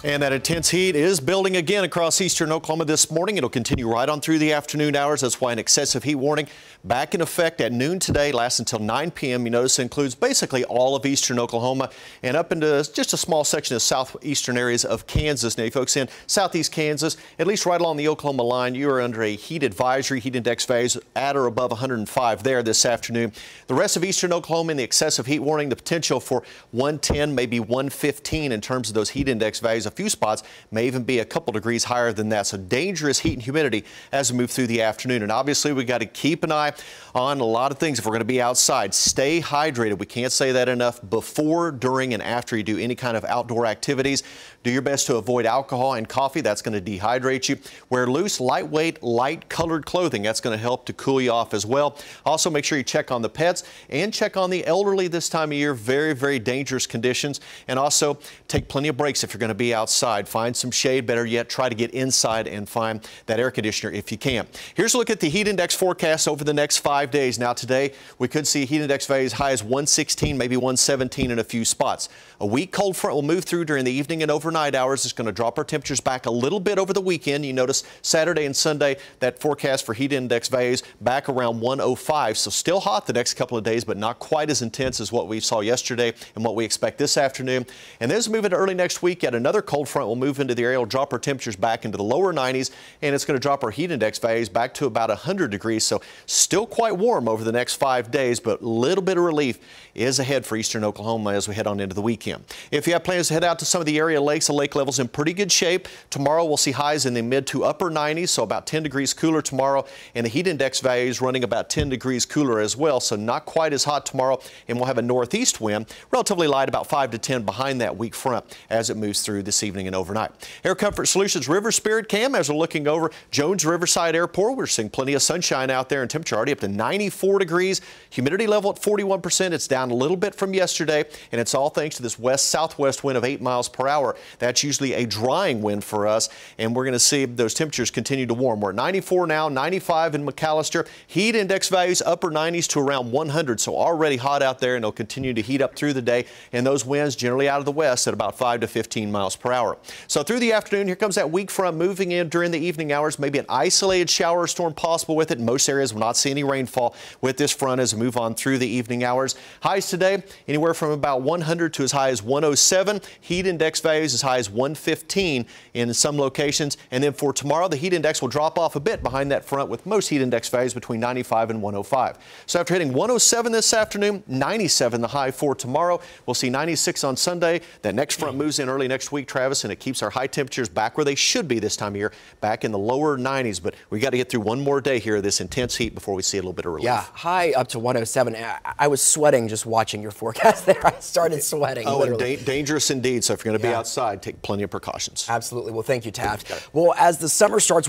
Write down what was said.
And that intense heat is building again across eastern Oklahoma this morning. It'll continue right on through the afternoon hours. That's why an excessive heat warning back in effect at noon today, lasts until 9 p.m. You notice it includes basically all of eastern Oklahoma and up into just a small section of southeastern areas of Kansas. Now, you folks in southeast Kansas, at least right along the Oklahoma line, you are under a heat advisory. Heat index values at or above 105 there this afternoon. The rest of eastern Oklahoma in the excessive heat warning, the potential for 110, maybe 115 in terms of those heat index values. A few spots may even be a couple degrees higher than that. So dangerous heat and humidity as we move through the afternoon. And obviously, we got to keep an eye on a lot of things if we're going to be outside. Stay hydrated. We can't say that enough before, during, and after you do any kind of outdoor activities. Do your best to avoid alcohol and coffee. That's going to dehydrate you. Wear loose, lightweight, light-colored clothing. That's going to help to cool you off as well. Also, make sure you check on the pets and check on the elderly this time of year. Very, very dangerous conditions. And also, take plenty of breaks if you're going to be outside. Find some shade. Better yet, try to get inside and find that air conditioner if you can. Here's a look at the heat index forecast over the next 5 days. Now, today, we could see heat index values as high as 116, maybe 117 in a few spots. A weak cold front will move through during the evening and overnight hours. It's going to drop our temperatures back a little bit over the weekend. You notice Saturday and Sunday, that forecast for heat index values back around 105. So still hot the next couple of days, but not quite as intense as what we saw yesterday and what we expect this afternoon. And then as we move into early next week, yet another cold front will move into the area. It'll drop our temperatures back into the lower 90s, and it's going to drop our heat index values back to about 100 degrees. So still quite warm over the next 5 days, but a little bit of relief is ahead for eastern Oklahoma as we head on into the weekend. If you have plans to head out to some of the area lakes, the lake level's in pretty good shape. Tomorrow we'll see highs in the mid to upper 90s, so about 10 degrees cooler tomorrow, and the heat index values running about 10 degrees cooler as well, so not quite as hot tomorrow, and we'll have a northeast wind, relatively light, about 5 to 10 behind that weak front as it moves through this evening and overnight. Air Comfort Solutions River Spirit Cam, as we're looking over Jones Riverside Airport, we're seeing plenty of sunshine out there and temperature already up to 94 degrees. Humidity level at 41%. It's down a little bit from yesterday, and it's all thanks to this west-southwest wind of 8 miles per hour. That's usually a drying wind for us, and we're going to see those temperatures continue to warm. We're at 94 now, 95 in McAllister. Heat index values upper 90s to around 100, so already hot out there, and it'll continue to heat up through the day, and those winds generally out of the west at about 5 to 15 miles per hour. So through the afternoon, here comes that weak front moving in during the evening hours, maybe an isolated shower or storm possible with it. In most areas will not see any rainfall with this front as we move on through the evening hours. Highs today anywhere from about 100 to as high as 107. Heat index values as high as 115 in some locations. And then for tomorrow, the heat index will drop off a bit behind that front with most heat index values between 95 and 105. So after hitting 107 this afternoon, 97 the high for tomorrow. We'll see 96 on Sunday. That next front moves in early next week, Travis, and it keeps our high temperatures back where they should be this time of year, back in the lower 90s. But we got to get through one more day here of this intense heat before we see a little bit of relief. Yeah, high up to 107. I was sweating just watching your forecast there. I started sweating. Oh, and dangerous indeed. So if you're going to be outside, take plenty of precautions. Absolutely. Well, thank you, Taft. Well, as the summer starts